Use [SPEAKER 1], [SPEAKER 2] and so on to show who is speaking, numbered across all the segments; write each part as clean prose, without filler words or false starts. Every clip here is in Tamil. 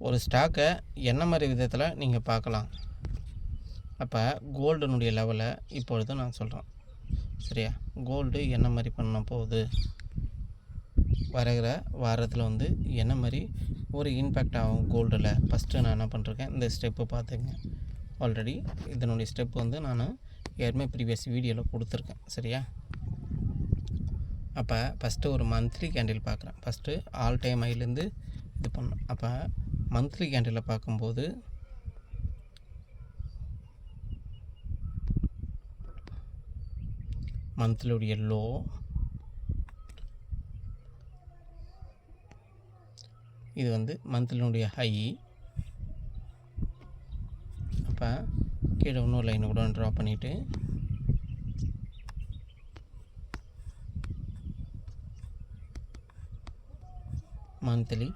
[SPEAKER 1] ஒரு ஸ்டாக்கை என்ன மாதிரி விதத்தில் நீங்கள் பார்க்கலாம். அப்போ கோல்டுனுடைய லெவலை இப்பொழுது நான் சொல்கிறேன். சரியா? கோல்டு என்ன மாதிரி பண்ண போகுது, வருகிற வாரத்தில் வந்து என்ன மாதிரி ஒரு இம்பேக்ட் ஆகும் கோல்டில். ஃபஸ்ட்டு நான் என்ன பண்ணிருக்கேன், இந்த ஸ்டெப்பு பார்த்துங்க. ஆல்ரெடி இதனுடைய ஸ்டெப் வந்து நான் ஏற்கனவே ப்ரீவியஸ் வீடியோவில் கொடுத்துருக்கேன். சரியா? அப்போ ஃபஸ்ட்டு ஒரு மந்த்லி கேண்டில் பார்க்குறேன். ஃபஸ்ட்டு ஆல் டைம் ஹைலேருந்து இது பண்ணேன். அப்போ மந்த்லி கேண்டிலை பார்க்கும்போது மந்த்லியுடைய லோ, இது வந்து மந்த்லினுடைய ஹை. அப்போ கீழே இன்னொரு லைனை கூட ட்ரா பண்ணிவிட்டு மந்த்லி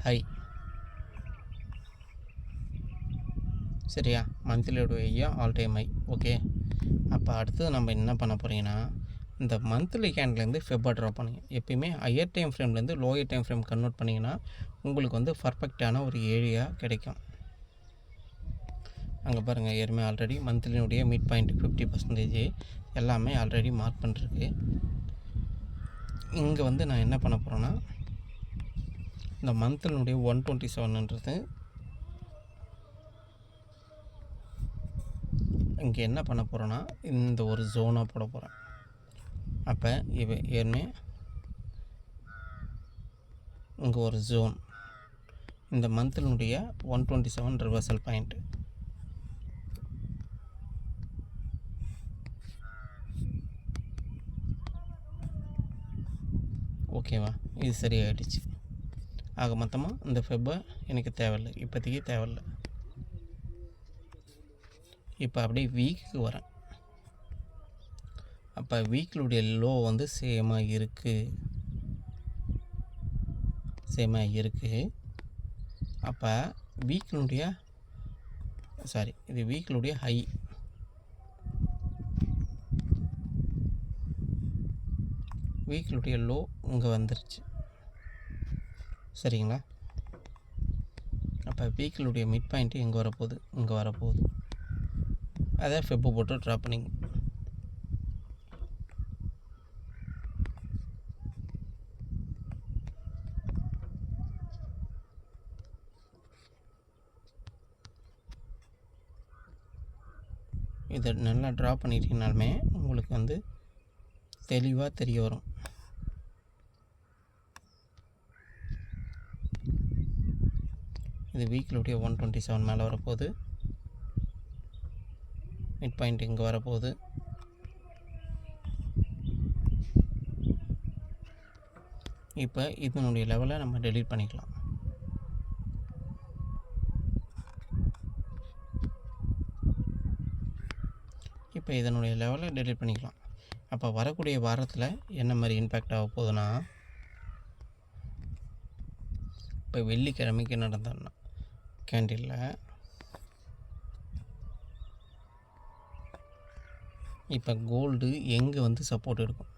[SPEAKER 1] ஹை. சரியா? மந்த்லியோட ஹையா ஆல் டைம் ஹை. ஓகே. அப்போ அடுத்தது நம்ம என்ன பண்ண போகிறீங்கன்னா, இந்த மந்த்லி கேண்ட்லேருந்து ஃபெப்பாக ட்ரா பண்ணுங்க. எப்பயுமே ஹையர் டைம் ஃப்ரேம்லேருந்து லோயர் டைம் ஃப்ரேம் கன்வெர்ட் பண்ணிங்கன்னா உங்களுக்கு வந்து பர்ஃபெக்டான ஒரு ஏரியா கிடைக்கும். அங்கே பாருங்கள், ஏற்கனவே ஆல்ரெடி மந்த்லினுடைய மிட் பாயிண்ட் 50% எல்லாமே ஆல்ரெடி மார்க் பண்ணிருக்கு. இங்கே வந்து நான் என்ன பண்ண போகிறேன்னா, இந்த மந்த்லினுடைய 127ன்றது இங்கே என்ன பண்ண போகிறேன்னா, இந்த ஒரு ஜோனாக போட போகிறேன். அப்போ இவ ஏற்கனவே இங்கே ஒரு ஜோன், இந்த மந்த்லினுடைய 127 ரிவர்சல் பாயிண்ட். ஓகேவா? இது சரியாயிடுச்சு. ஆக மொத்தமாக இந்த ஃபெப்பை எனக்கு தேவையில்லை, இப்போதைக்கு தேவையில்லை. இப்போ அப்படியே வீக்குக்கு வரேன். அப்போ வீக்கிலுடைய லோ வந்து சேமாக இருக்குது. அப்போ வீக்கினுடைய இது வீக்கிலுடைய ஹை. வீக்கிலுடைய லோ இங்கே வந்துருச்சு. சரிங்களா? அப்போ வீக்கிலுடைய மிட் பாயிண்ட்டு இங்கே வரப்போகுது. அதை ஃபெப்பு போட்டு ட்ரா பண்ணிங்க. இதை நல்லா ட்ரா பண்ணிட்டீங்கனாலுமே உங்களுக்கு வந்து தெளிவாக தெரிய வரும். இது வீக்கிலுடைய 127 மேலே வரப்போகுது. மிட் பாயிண்ட் இங்கே வரப்போகுது. இப்போ இதனுடைய லெவலை நம்ம டெலீட் பண்ணிக்கலாம். இப்போ இதனுடைய லெவலை டெலீட் பண்ணிக்கலாம். அப்போ வரக்கூடிய வாரத்தில் என்ன மாதிரி இம்பேக்ட் ஆக போகுதுன்னா, இப்போ வெள்ளிக்கிழமைக்கு நடந்தோன்னா கேண்டிலில் இப்போ கோல்டு எங்கே வந்து சப்போர்ட் எடுக்கும்,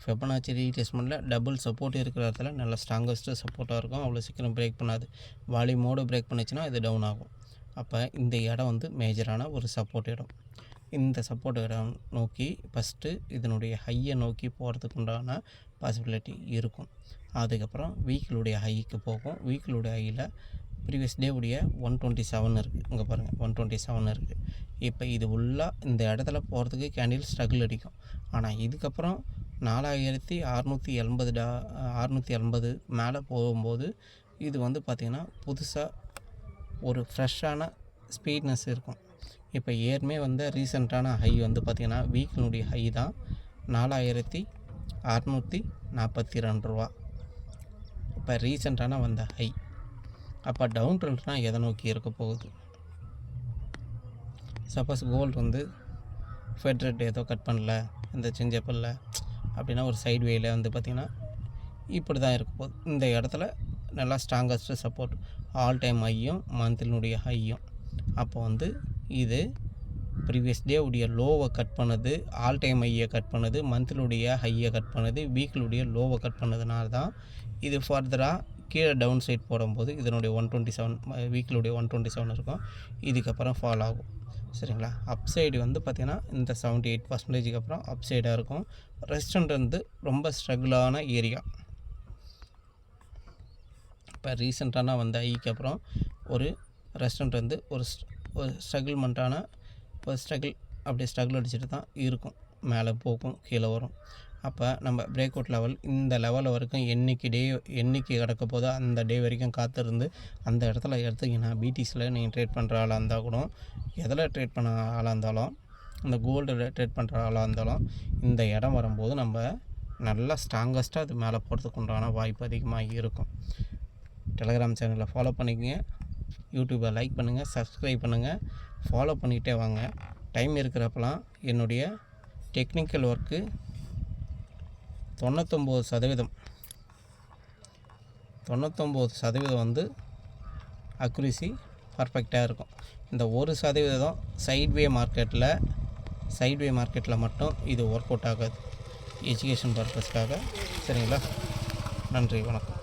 [SPEAKER 1] ஃபெபனாச்சி ரீட்ரேஸ்மெண்ட்டில் டபுள் சப்போர்ட் இருக்கிற இடத்துல நல்ல ஸ்ட்ராங்கஸ்ட்டு சப்போர்ட்டாக இருக்கும். அவ்வளோ சீக்கிரம் பிரேக் பண்ணாது. வால்யூமோடு பிரேக் பண்ணிச்சுன்னா இது டவுன் ஆகும். அப்போ இந்த இடம் வந்து மேஜரான ஒரு சப்போர்ட் இடம். இந்த சப்போர்ட் இடம் நோக்கி ஃபஸ்ட்டு இதனுடைய ஹையை நோக்கி போகிறதுக்கு உண்டான பாசிபிலிட்டி இருக்கும். அதுக்கப்புறம் வீக்கிலுடைய ஹைக்கு போகும். வீக்கிலுடைய ஹையில் ப்ரீவியஸ் டே உடைய 127 இருக்குது. இங்கே பாருங்கள் 127 இருக்குது. இப்போ இது உள்ளாக இந்த இடத்துல போகிறதுக்கு கேண்டில் ஸ்ட்ரகிள் அடிக்கும். ஆனால் இதுக்கப்புறம் 4680 மேலே போகும்போது இது வந்து பார்த்திங்கன்னா புதுசாக ஒரு ஃப்ரெஷ்ஷான ஸ்பீட்னஸ் இருக்கும். இப்போ ஏற்கனவே வந்த ரீசெண்டான ஹை வந்து பார்த்திங்கன்னா வீக்கினுடைய ஹை தான் 4642 ரூபா. இப்போ ரீசெண்டான வந்த ஹை. அப்போ டவுன் ட்ரெண்ட்னால் எதை நோக்கி இருக்க போகுது? சப்போஸ் கோல்டு வந்து ஃபெட் ரேட் ஏதோ கட் பண்ணல, இந்த செஞ்சப்பில்ல அப்படின்னா ஒரு சைட் வேயில் வந்து பார்த்திங்கன்னா இப்படி தான் இருக்க போகுது. இந்த இடத்துல நல்லா ஸ்ட்ராங்கஸ்ட்டு சப்போர்ட் ஆல் டைம் ஹையும் மந்த்லினுடைய ஹையும். அப்போ வந்து இது ப்ரீவியஸ் டே உடைய லோவை கட் பண்ணுது, ஆல் டைம் ஹையை கட் பண்ணுது, மந்த்லியுடைய ஹையை கட் பண்ணுது, வீக்கிலுடைய லோவை கட் பண்ணதுனால தான் இது ஃபர்தராக கீழே டவுன் சைட் போடும்போது இதனுடைய 127 வீக்கிலுடைய 127 இருக்கும். இதுக்கப்புறம் ஃபால் ஆகும். சரிங்களா? அப் சைடு வந்து பார்த்திங்கன்னா இந்த 78% அப்புறம் அப் சைடாக இருக்கும். ரெஸ்டாரண்ட் வந்து ரொம்ப ஸ்ட்ரகிளான ஏரியா. இப்போ ரீசெண்டான வந்த ஐக்கு அப்புறம் ஒரு ரெஸ்டாரண்ட் வந்து ஒரு ஸ்ட்ரகிள்மெண்ட்டான இப்போ அப்படியே ஸ்ட்ரகிள் அடிச்சுட்டு தான் இருக்கும். மேலே போகும், கீழே வரும். அப்போ நம்ம பிரேக் அவுட் லெவல் இந்த லெவல் வரைக்கும் என்னைக்கு கிடக்க போதோ அந்த டே வரைக்கும் காத்திருந்து அந்த இடத்துல எடுத்திங்கன்னா பிடிஸில் நீங்கள் ட்ரேட் பண்ணுற ஆளாக இருந்தால் கூட, எதில் ட்ரேட் பண்ண ஆளாக இருந்தாலும், இந்த கோல்டில் ட்ரேட் பண்ணுற ஆளாக இருந்தாலும், இந்த இடம் வரும்போது நம்ம நல்லா ஸ்ட்ராங்கஸ்ட்டாக அது மேலே போகிறதுக்கு உண்டான வாய்ப்பு அதிகமாக இருக்கும். டெலகிராம் சேனலில் ஃபாலோ பண்ணிக்கங்க, யூடியூப்பை லைக் பண்ணுங்கள், சப்ஸ்கிரைப் பண்ணுங்கள், ஃபாலோ பண்ணிக்கிட்டே வாங்க. டைம் இருக்கிறப்பெல்லாம் என்னுடைய டெக்னிக்கல் ஒர்க்கு 99% வந்து அக்யூரசி பர்ஃபெக்டாக இருக்கும். இந்த 1% சைட்வே மார்க்கெட்டில் மட்டும் இது ஒர்க் அவுட் ஆகாது. எஜுகேஷன் பர்பஸ்க்காக. சரிங்களா? நன்றி, வணக்கம்.